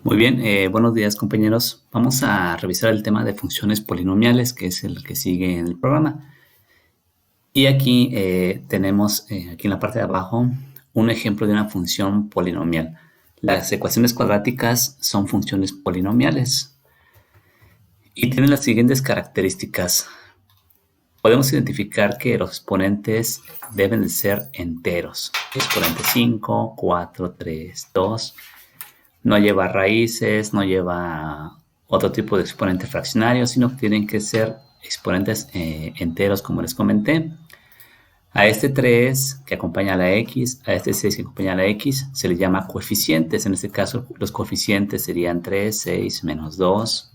Muy bien, buenos días compañeros. Vamos a revisar el tema de funciones polinomiales, que es el que sigue en el programa. Y aquí tenemos, aquí en la parte de abajo, un ejemplo de una función polinomial. Las ecuaciones cuadráticas son funciones polinomiales y tienen las siguientes características. Podemos identificar que los exponentes deben de ser enteros. Exponente 5, 4, 3, 2. No lleva raíces, no lleva otro tipo de exponente fraccionario, sino que tienen que ser exponentes enteros, como les comenté. A este 3 que acompaña a la x, a este 6 que acompaña a la x, se le llama coeficientes. En este caso, los coeficientes serían 3, 6, menos 2,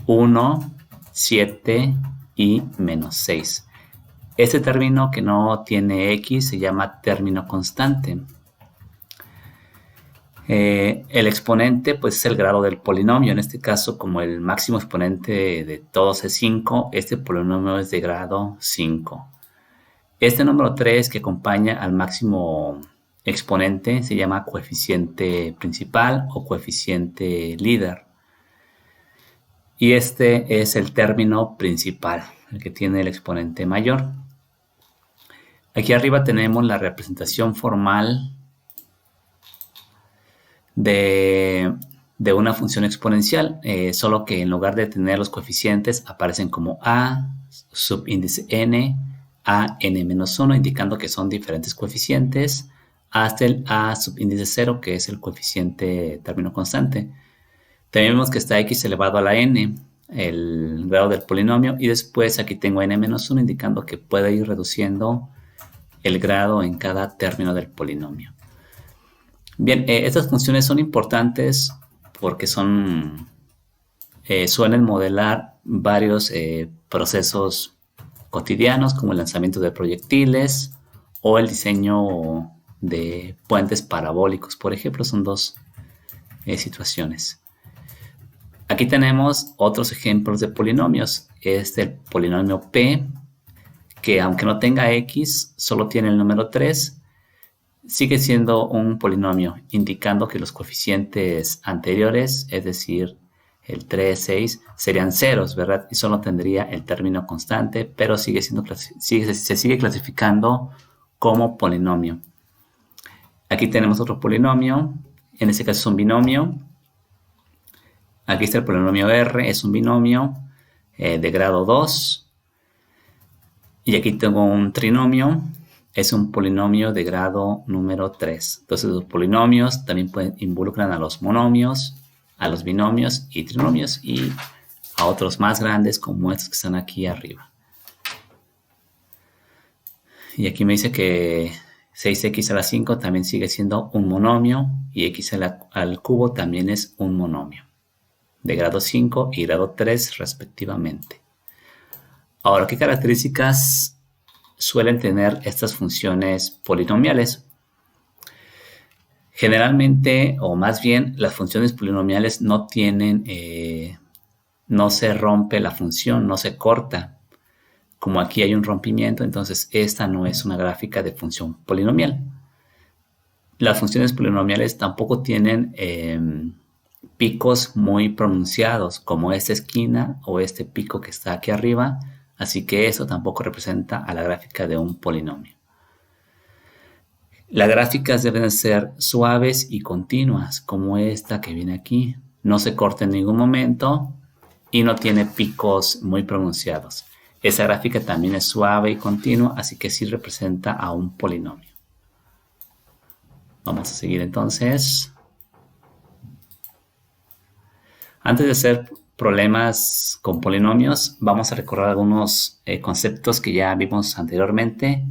1, 7 y menos 6. Este término que no tiene x se llama término constante. El exponente pues es el grado del polinomio. En este caso, como el máximo exponente de todos es 5, este polinomio es de grado 5. Este número 3 que acompaña al máximo exponente se llama coeficiente principal o coeficiente líder. Y este es el término principal, el que tiene el exponente mayor. Aquí arriba tenemos la representación formal de una función exponencial, solo que en lugar de tener los coeficientes aparecen como a subíndice n, a n-1, indicando que son diferentes coeficientes, hasta el a subíndice 0, que es el coeficiente término constante. También vemos que está x elevado a la n, el grado del polinomio, y después aquí tengo n-1, indicando que puede ir reduciendo el grado en cada término del polinomio. Bien, estas funciones son importantes porque suelen modelar varios procesos cotidianos, como el lanzamiento de proyectiles o el diseño de puentes parabólicos, por ejemplo. Son dos situaciones. Aquí tenemos otros ejemplos de polinomios. Este es el polinomio P, que aunque no tenga x, solo tiene el número 3, sigue siendo un polinomio, indicando que los coeficientes anteriores, es decir, el 3, 6, serían ceros, ¿verdad? Y solo tendría el término constante, pero se sigue clasificando como polinomio. Aquí tenemos otro polinomio, en este caso es un binomio. Aquí está el polinomio R, es un binomio de grado 2. Y aquí tengo un trinomio. Es un polinomio de grado número 3. Entonces los polinomios también involucran a los monomios, a los binomios y trinomios y a otros más grandes como estos que están aquí arriba. Y aquí me dice que 6x a la 5 también sigue siendo un monomio y x al cubo también es un monomio de grado 5 y grado 3 respectivamente. Ahora, ¿qué características suelen tener estas funciones polinomiales? Generalmente, o más bien, las funciones polinomiales no tienen, no se rompe la función, no se corta. Como aquí hay un rompimiento, entonces esta no es una gráfica de función polinomial. Las funciones polinomiales tampoco tienen picos muy pronunciados, como esta esquina o este pico que está aquí arriba. Así que eso tampoco representa a la gráfica de un polinomio. Las gráficas deben ser suaves y continuas, como esta que viene aquí. No se corta en ningún momento y no tiene picos muy pronunciados. Esa gráfica también es suave y continua, así que sí representa a un polinomio. Vamos a seguir entonces. Antes de hacer problemas con polinomios, vamos a recordar algunos conceptos que ya vimos anteriormente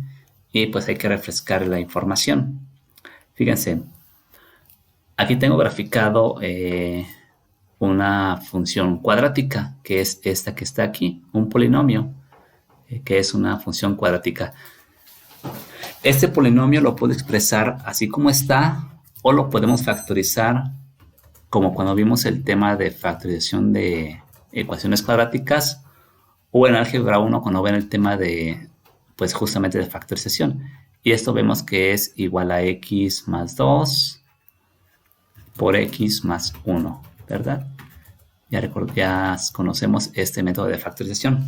y pues hay que refrescar la información. Fíjense, aquí tengo graficado una función cuadrática, que es esta que está aquí, un polinomio, que es una función cuadrática. Este polinomio lo puedo expresar así como está o lo podemos factorizar como cuando vimos el tema de factorización de ecuaciones cuadráticas, o en álgebra 1 cuando ven el tema de, pues justamente de factorización. Y esto vemos que es igual a x más 2 por x más 1, ¿verdad? Ya conocemos este método de factorización.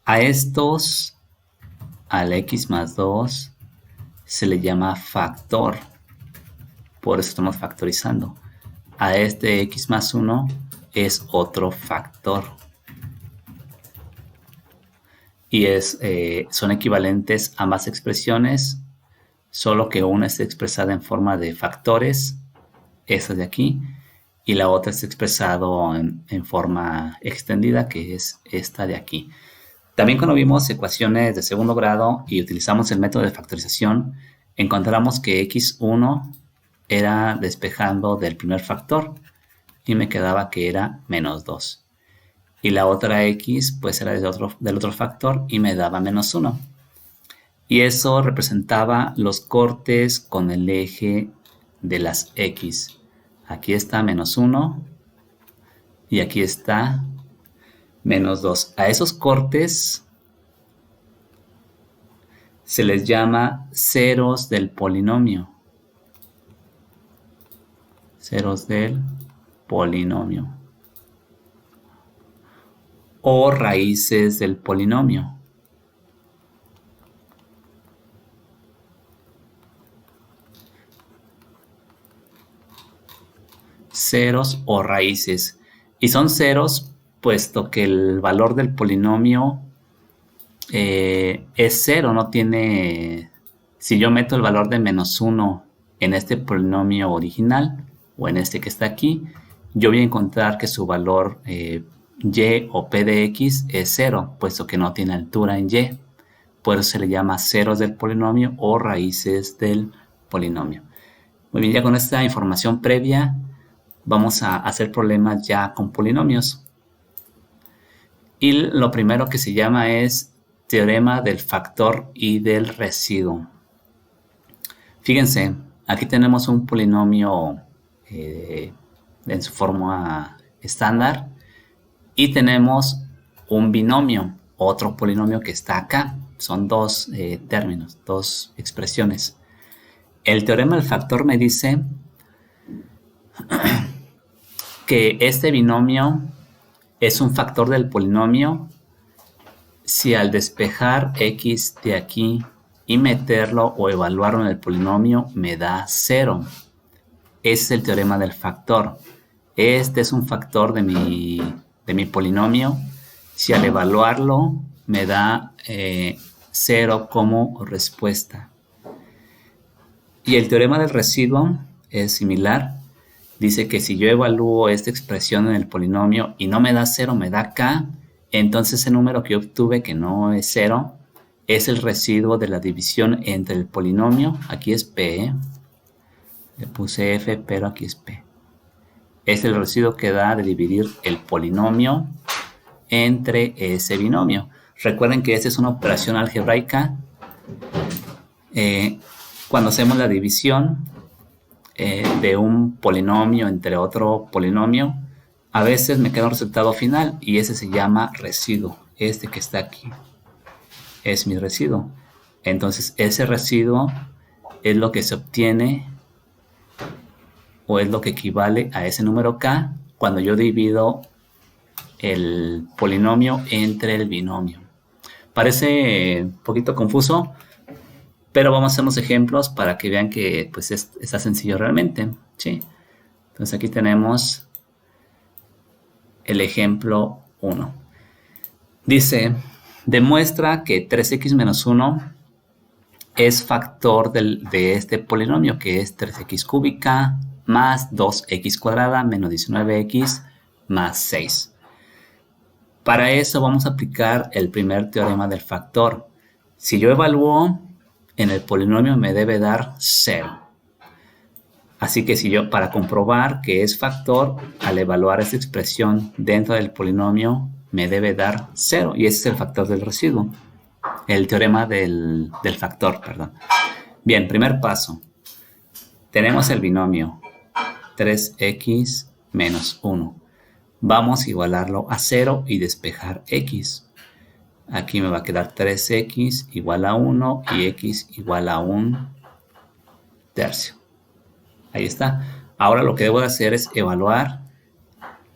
A estos, al x más 2, se le llama factor. Por eso estamos factorizando. A este x más 1 es otro factor. Y son equivalentes ambas expresiones, solo que una está expresada en forma de factores, esta de aquí, y la otra está expresado en forma extendida, que es esta de aquí. También cuando vimos ecuaciones de segundo grado y utilizamos el método de factorización, encontramos que x1 era despejando del primer factor y me quedaba que era menos 2. Y la otra x pues era del otro factor y me daba menos 1. Y eso representaba los cortes con el eje de las x. Aquí está menos 1 y aquí está menos 2. A esos cortes se les llama ceros del polinomio. Ceros del polinomio. O raíces del polinomio. Ceros o raíces. Y son ceros puesto que el valor del polinomio es 0, no tiene... Si yo meto el valor de menos 1 en este polinomio original, o en este que está aquí, yo voy a encontrar que su valor y o p de x es 0, puesto que no tiene altura en y. Por eso se le llama ceros del polinomio o raíces del polinomio. Muy bien, ya con esta información previa, vamos a hacer problemas ya con polinomios. Y lo primero que se llama es teorema del factor y del residuo. Fíjense, aquí tenemos un polinomio en su forma estándar y tenemos un binomio, otro polinomio que está acá. Son dos términos, dos expresiones. El teorema del factor me dice que este binomio es un factor del polinomio si al despejar x de aquí y meterlo o evaluarlo en el polinomio me da 0. Ese es el teorema del factor. Este es un factor de mi polinomio si al evaluarlo me da 0 como respuesta. Y el teorema del residuo es similar. Dice que si yo evalúo esta expresión en el polinomio y no me da 0, me da k, entonces ese número que obtuve, que no es 0, es el residuo de la división entre el polinomio. Aquí es p, le puse f, pero aquí es p. Es el residuo que da de dividir el polinomio entre ese binomio. Recuerden que esta es una operación algebraica. Cuando hacemos la división de un polinomio entre otro polinomio, a veces me queda un resultado final y ese se llama residuo. Este que está aquí es mi residuo. Entonces ese residuo es lo que se obtiene o es lo que equivale a ese número k cuando yo divido el polinomio entre el binomio. Parece un poquito confuso, pero vamos a hacer unos ejemplos para que vean que pues, está sencillo realmente, ¿sí? Entonces aquí tenemos el ejemplo 1. Dice, demuestra que 3x menos 1 es factor de este polinomio, que es 3x cúbica más 2x cuadrada menos 19x más 6. Para eso vamos a aplicar el primer teorema del factor. Si yo evalúo, en el polinomio me debe dar 0. Así que si yo, para comprobar que es factor, al evaluar esta expresión dentro del polinomio, me debe dar 0. Y ese es el factor del residuo. El teorema del factor, perdón. Bien, primer paso. Tenemos el binomio 3x menos 1. Vamos a igualarlo a 0 y despejar x. Aquí me va a quedar 3x igual a 1 y x igual a 1 tercio. Ahí está. Ahora lo que debo de hacer es evaluar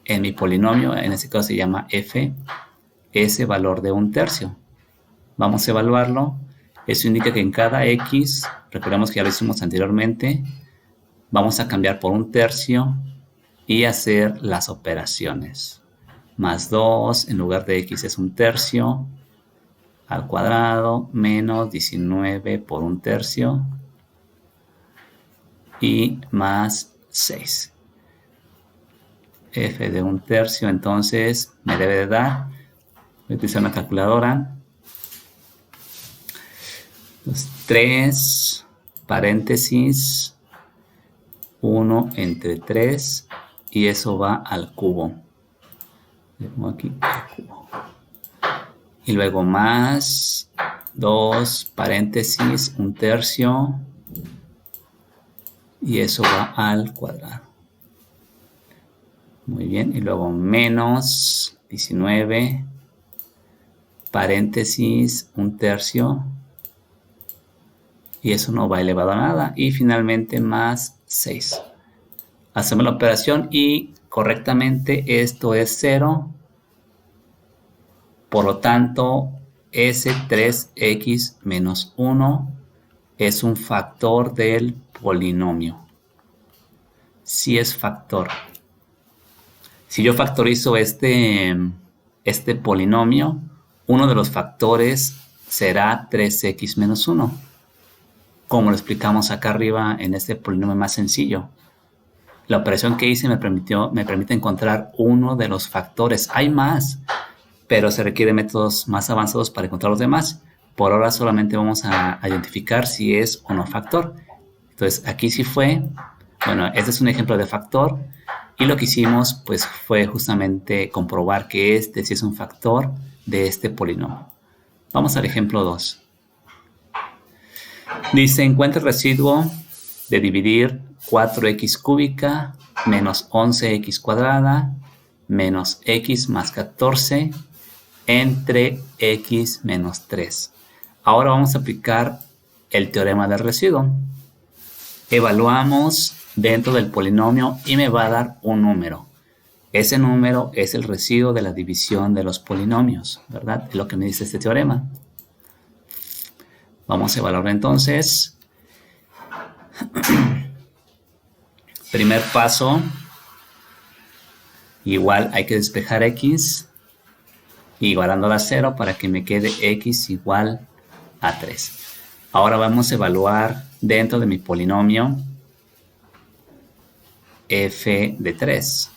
en mi polinomio, en este caso se llama f, ese valor de 1/3. Vamos a evaluarlo. Eso indica que en cada x, recordemos que ya lo hicimos anteriormente, vamos a cambiar por 1/3 y hacer las operaciones. Más 2 en lugar de x es 1/3 al cuadrado menos 19 por 1/3 y más 6. F de 1/3 entonces me debe de dar, voy a utilizar una calculadora, 3 paréntesis 1 entre 3 y eso va al cubo. Aquí al cubo. Y luego más 2 paréntesis 1/3 y eso va al cuadrado. Muy bien, y luego menos 19 paréntesis 1/3 y eso no va elevado a nada. Y finalmente más 6. Hacemos la operación y correctamente esto es 0. Por lo tanto, ese 3x menos 1 es un factor del polinomio. Sí es factor. Si yo factorizo este polinomio, uno de los factores será 3x menos 1. Como lo explicamos acá arriba en este polinomio más sencillo. La operación que hice me permite encontrar uno de los factores. Hay más, pero se requieren métodos más avanzados para encontrar los demás. Por ahora solamente vamos a identificar si es o no factor. Entonces aquí sí fue. Bueno, este es un ejemplo de factor. Y lo que hicimos pues fue justamente comprobar que este sí es un factor de este polinomio. Vamos al ejemplo 2. Dice, encuentra el residuo de dividir 4x cúbica menos 11x cuadrada menos x más 14 entre x menos 3. Ahora vamos a aplicar el teorema del residuo. Evaluamos dentro del polinomio y me va a dar un número. Ese número es el residuo de la división de los polinomios, ¿verdad? Es lo que me dice este teorema. Vamos a evaluarlo entonces. Primer paso, igual hay que despejar x, igualándola a 0 para que me quede x igual a 3. Ahora vamos a evaluar dentro de mi polinomio f de 3.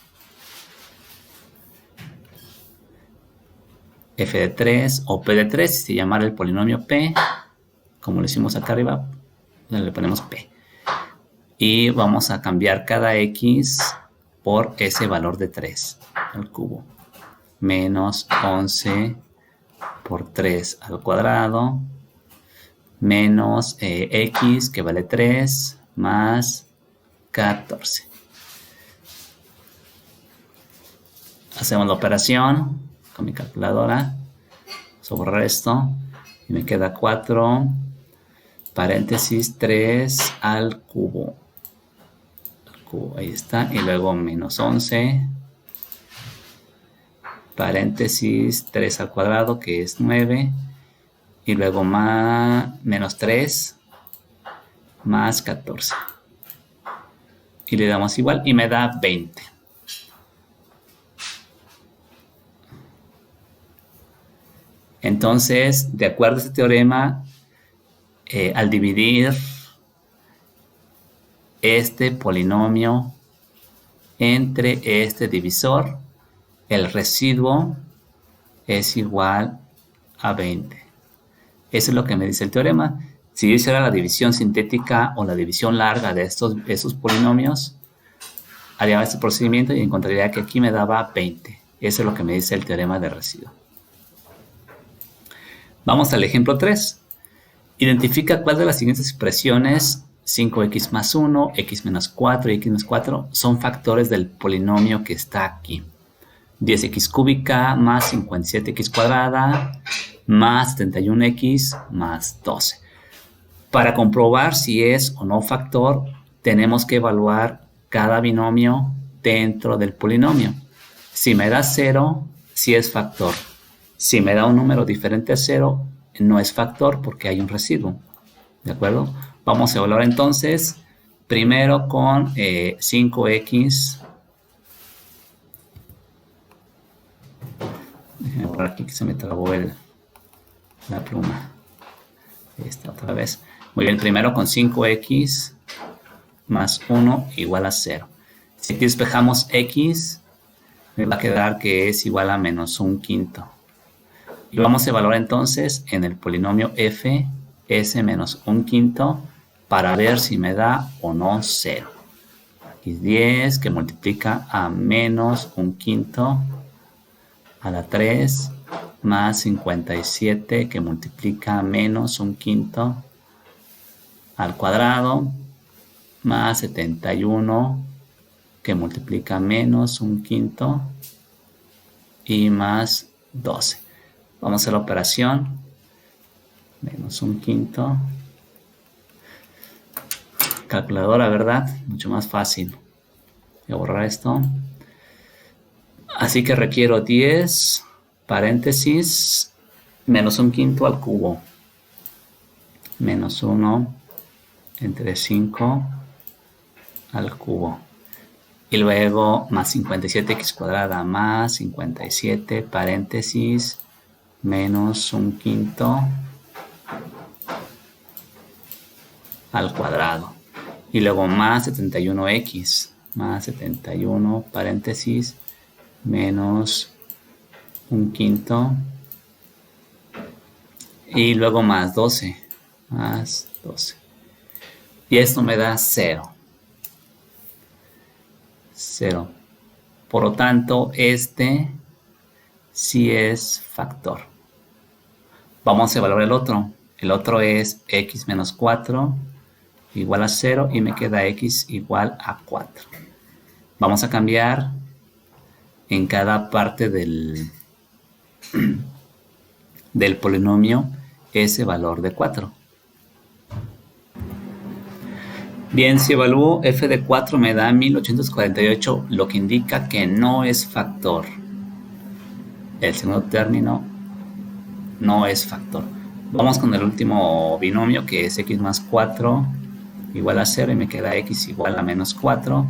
F de 3 o P de 3, si se llamara el polinomio P, como lo hicimos acá arriba, le ponemos P. Y vamos a cambiar cada X por ese valor de 3 al cubo. Menos 11 por 3 al cuadrado, menos X que vale 3, más 14. Hacemos la operación con mi calculadora, borrar esto y me queda 4 paréntesis 3 al cubo. Ahí está, y luego menos 11 paréntesis 3 al cuadrado, que es 9, y luego más menos 3 más 14 y le damos igual y me da 20. Entonces, de acuerdo a este teorema, al dividir este polinomio entre este divisor, el residuo es igual a 20. Eso es lo que me dice el teorema. Si yo hiciera la división sintética o la división larga de esos polinomios, haría este procedimiento y encontraría que aquí me daba 20. Eso es lo que me dice el teorema de residuo. Vamos al ejemplo 3. Identifica cuál de las siguientes expresiones, 5x más 1, x menos 4 y x menos 4, son factores del polinomio que está aquí. 10x cúbica más 57x cuadrada más 71x más 12. Para comprobar si es o no factor, tenemos que evaluar cada binomio dentro del polinomio. Si me da 0, sí es factor. Si me da un número diferente a 0, no es factor porque hay un residuo. ¿De acuerdo? Vamos a evaluar entonces primero con 5x. Déjenme por aquí que se me trabó la pluma. Esta otra vez. Muy bien, primero con 5x más 1 igual a 0. Si aquí despejamos x, me va a quedar que es igual a menos 1/5. Y vamos a evaluar entonces en el polinomio f s menos 1/5 para ver si me da o no 0. Aquí es 10 que multiplica a menos 1/5 a la 3 más 57 que multiplica a menos 1/5 al cuadrado más 71 que multiplica menos 1/5 y más 12. Vamos a hacer la operación. Menos 1/5. Calculadora, ¿verdad? Mucho más fácil. Voy a borrar esto. Así que requiero 10 paréntesis menos 1/5 al cubo. Menos 1 entre 5 al cubo. Y luego más 57x cuadrada más 57 paréntesis menos 1/5 al cuadrado. Y luego más 71x más 71 paréntesis menos 1/5 y luego más 12 más 12. Y esto me da 0. 0. Por lo tanto, este sí es factor. Vamos a evaluar el otro. El otro es x menos 4 igual a 0 y me queda x igual a 4. Vamos a cambiar en cada parte del polinomio ese valor de 4. Bien, si evalúo f de 4 me da 1848, lo que indica que no es factor. El segundo término no es factor. Vamos con el último binomio que es x más 4 igual a 0 y me queda x igual a menos 4.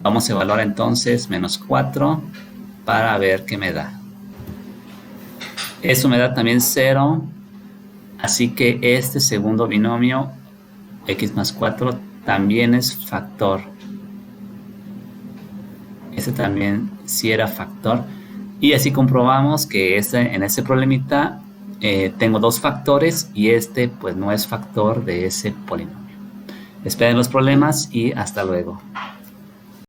Vamos a evaluar entonces menos 4 para ver qué me da. Eso me da también 0, así que este segundo binomio x más 4 también es factor. Este también sí era factor. Y así comprobamos que en este problemita tengo dos factores y este pues no es factor de ese polinomio. Esperen los problemas y hasta luego.